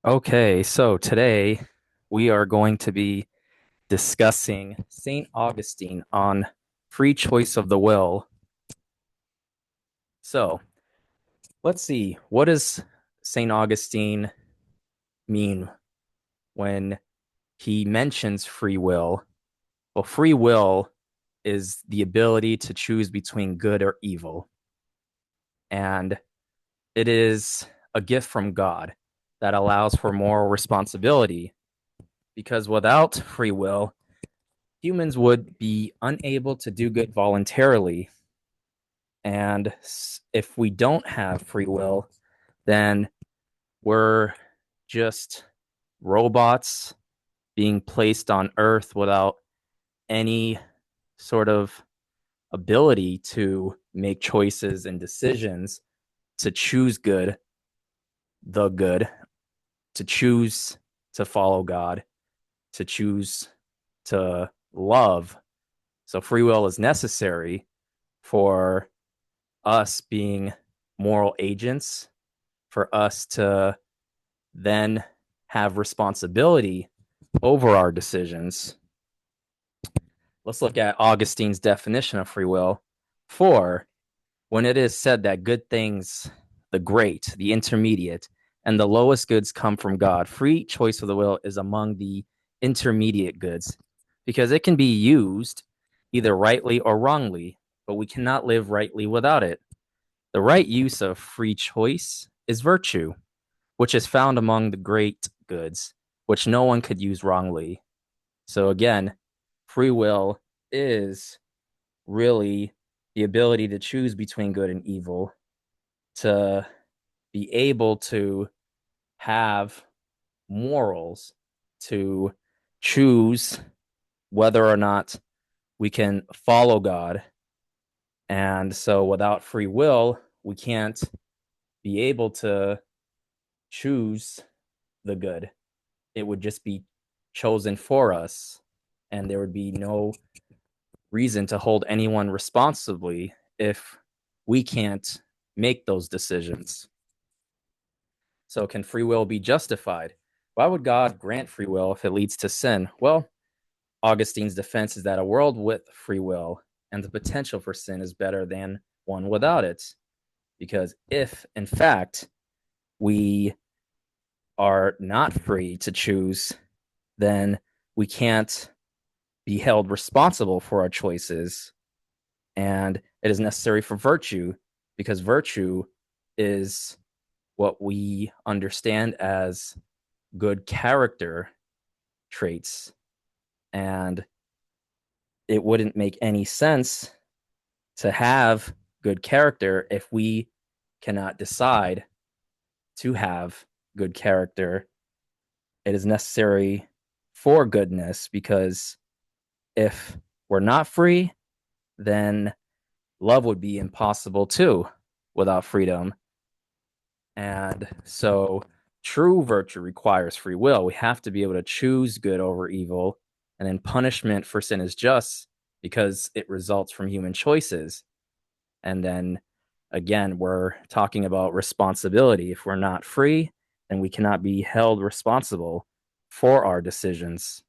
Okay, so today we are going to be discussing St. Augustine on free choice of the will. So let's see, what does St. Augustine mean when he mentions free will? Well, free will is the ability to choose between good or evil, and it is a gift from God that allows for moral responsibility because without free will, humans would be unable to do good voluntarily. And if we don't have free will, then we're just robots being placed on Earth without any sort of ability to make choices and decisions to choose good, the good, to choose to follow God, to choose to love. So free will is necessary for us being moral agents, for us to then have responsibility over our decisions. Let's look at Augustine's definition of free will. For when it is said that good things, the great, the intermediate, and the lowest goods come from God, free choice of the will is among the intermediate goods because it can be used either rightly or wrongly, but we cannot live rightly without it. The right use of free choice is virtue, which is found among the great goods, which no one could use wrongly. So again, free will is really the ability to choose between good and evil, to be able to have morals, to choose whether or not we can follow God. And so without free will, we can't be able to choose the good. It would just be chosen for us, and there would be no reason to hold anyone responsibly if we can't make those decisions. So, can free will be justified? Why would God grant free will if it leads to sin? Well, Augustine's defense is that a world with free will and the potential for sin is better than one without it. Because if, in fact, we are not free to choose, then we can't be held responsible for our choices. And it is necessary for virtue because virtue is what we understand as good character traits. And it wouldn't make any sense to have good character if we cannot decide to have good character. It is necessary for goodness because if we're not free, then love would be impossible too without freedom. And so true virtue requires free will. We have to be able to choose good over evil. And then punishment for sin is just because it results from human choices. And then again, we're talking about responsibility. If we're not free, then we cannot be held responsible for our decisions.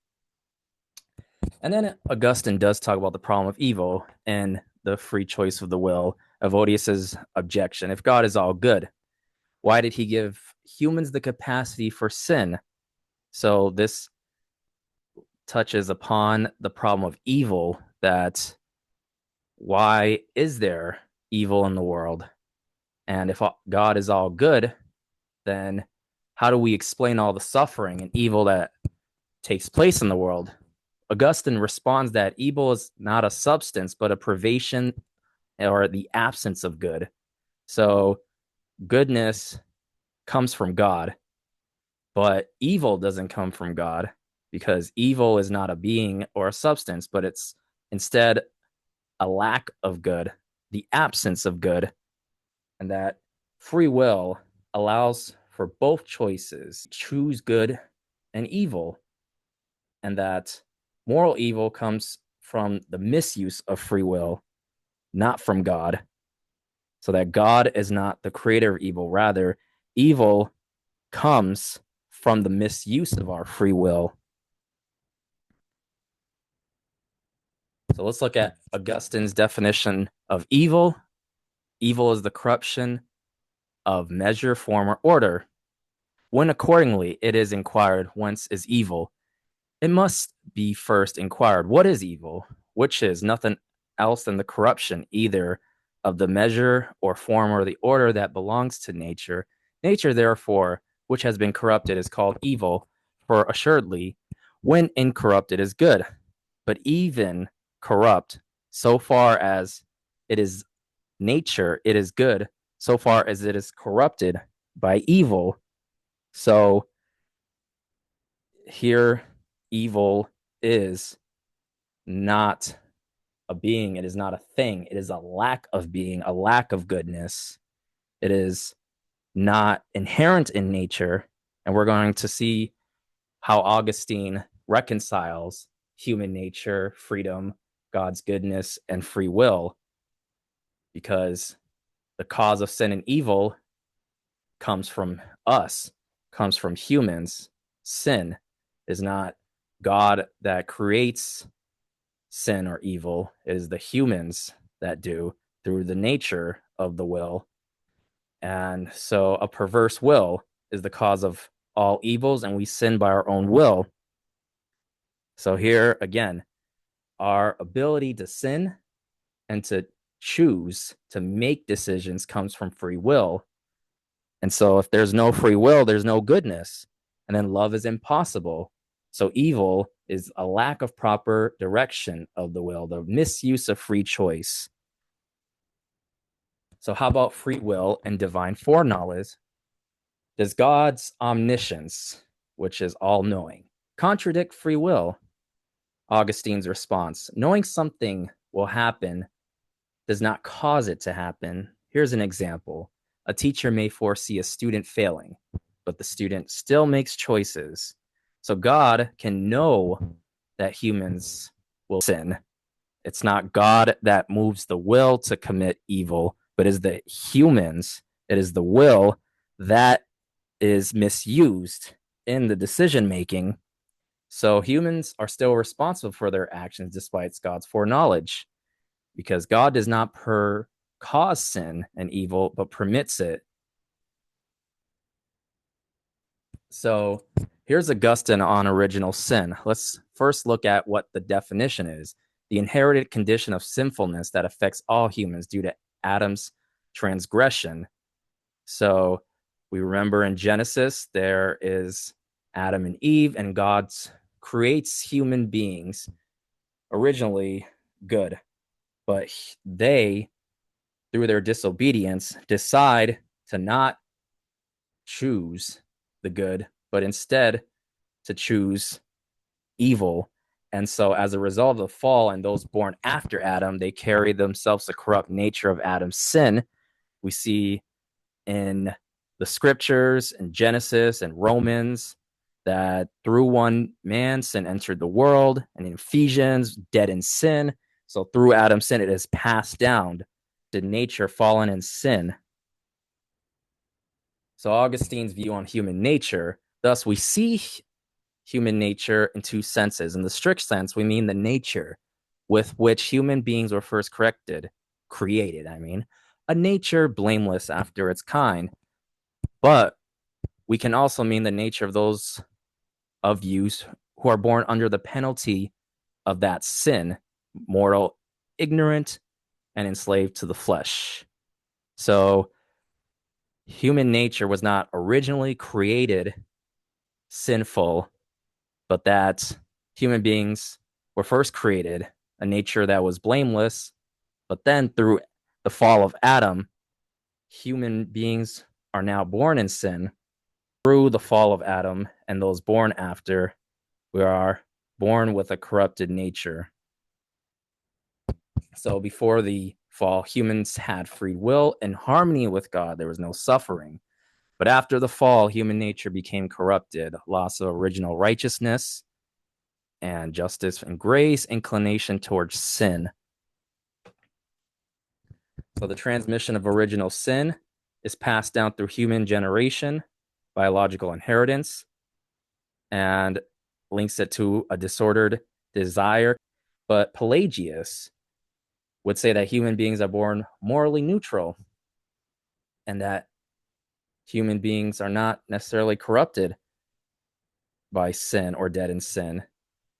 And then Augustine does talk about the problem of evil and the free choice of the will. Evodius's objection: if God is all good, why did he give humans the capacity for sin? So this touches upon the problem of evil, that why is there evil in the world? And if God is all good, then how do we explain all the suffering and evil that takes place in the world? Augustine responds that evil is not a substance, but a privation or the absence of good. So goodness comes from God, but evil doesn't come from God because evil is not a being or a substance, but it's instead a lack of good, the absence of good, and that free will allows for both choices, choose good and evil, and that moral evil comes from the misuse of free will, not from God. So that God is not the creator of evil. Rather, evil comes from the misuse of our free will. So let's look at Augustine's definition of evil. Evil is the corruption of measure, form, or order. When accordingly it is inquired whence is evil, it must be first inquired what is evil, which is nothing else than the corruption either of the measure or form or the order that belongs to nature. Nature, therefore, which has been corrupted, is called evil, for assuredly, when incorrupted is good. But even corrupt, so far as it is nature, it is good, so far as it is corrupted by evil. So here, evil is not a being, it is not a thing, it is a lack of being, a lack of goodness. It is not inherent in nature. And we're going to see how Augustine reconciles human nature, freedom, God's goodness, and free will, because the cause of sin and evil comes from us, comes from humans. Sin is not God that creates sin or evil, it is the humans that do through the nature of the will. And so a perverse will is the cause of all evils, and we sin by our own will. So here again, our ability to sin and to choose to make decisions comes from free will. And so if there's no free will, there's no goodness. And then love is impossible. So evil is a lack of proper direction of the will, the misuse of free choice. So how about free will and divine foreknowledge? Does God's omniscience, which is all-knowing, contradict free will? Augustine's response: knowing something will happen does not cause it to happen. Here's an example. A teacher may foresee a student failing, but the student still makes choices. So God can know that humans will sin. It's not God that moves the will to commit evil, but is the humans, it is the will that is misused in the decision making. So humans are still responsible for their actions despite God's foreknowledge, because God does not cause sin and evil, but permits it. So here's Augustine on original sin. Let's first look at what the definition is: the inherited condition of sinfulness that affects all humans due to Adam's transgression. So we remember in Genesis, there is Adam and Eve, and God creates human beings originally good, but they, through their disobedience, decide to not choose the good, but instead to choose evil. And so as a result of the fall, and those born after Adam, they carry themselves the corrupt nature of Adam's sin. We see in the scriptures, in Genesis and Romans, that through one man sin entered the world, and in Ephesians, dead in sin. So through Adam's sin, it is passed down to nature fallen in sin. So Augustine's view on human nature, thus we see human nature in two senses. In the strict sense, we mean the nature with which human beings were first created, a nature blameless after its kind. But we can also mean the nature of those of you who are born under the penalty of that sin, mortal, ignorant, and enslaved to the flesh. So human nature was not originally created sinful, but that human beings were first created a nature that was blameless. But then through the fall of Adam, human beings are now born in sin. Through the fall of Adam and those born after, we are born with a corrupted nature. So before the fall, humans had free will in harmony with God. There was no suffering. But after the fall, human nature became corrupted, loss of original righteousness and justice and grace, inclination towards sin. So the transmission of original sin is passed down through human generation, biological inheritance. and links it to a disordered desire. But Pelagius would say that human beings are born morally neutral and that human beings are not necessarily corrupted by sin or dead in sin.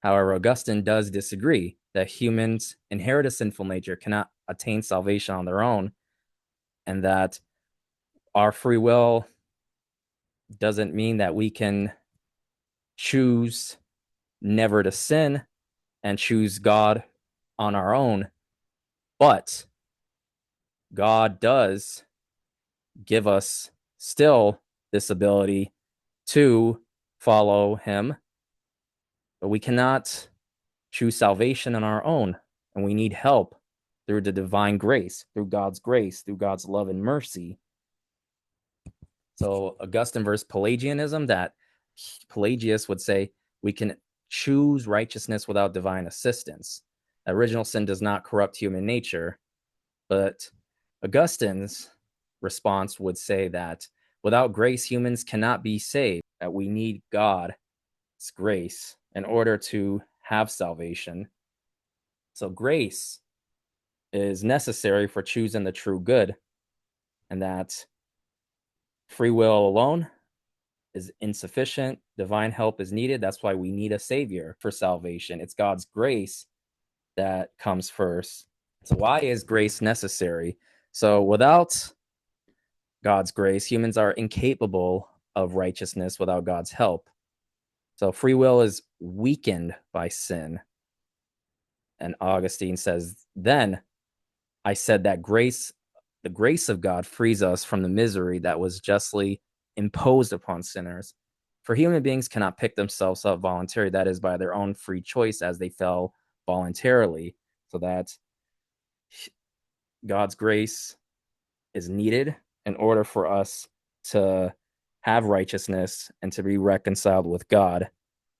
However, Augustine does disagree that humans inherit a sinful nature, cannot attain salvation on their own, and that our free will doesn't mean that we can choose never to sin and choose God on our own. But God does give us still this ability to follow Him, but we cannot choose salvation on our own, and we need help through the divine grace, through God's love and mercy. So Augustine versus Pelagianism, that Pelagius would say we can choose righteousness without divine assistance. Original sin does not corrupt human nature, but Augustine's response would say that without grace, humans cannot be saved, that we need God's grace in order to have salvation. So grace is necessary for choosing the true good, and that free will alone is insufficient. Divine help is needed. That's why we need a savior for salvation. It's God's grace that comes first. So why is grace necessary? So without God's grace, humans are incapable of righteousness without God's help. So free will is weakened by sin. And Augustine says, then I said that the grace of God frees us from the misery that was justly imposed upon sinners. For human beings cannot pick themselves up voluntarily, that is, by their own free choice as they fell voluntarily. So that God's grace is needed in order for us to have righteousness and to be reconciled with God.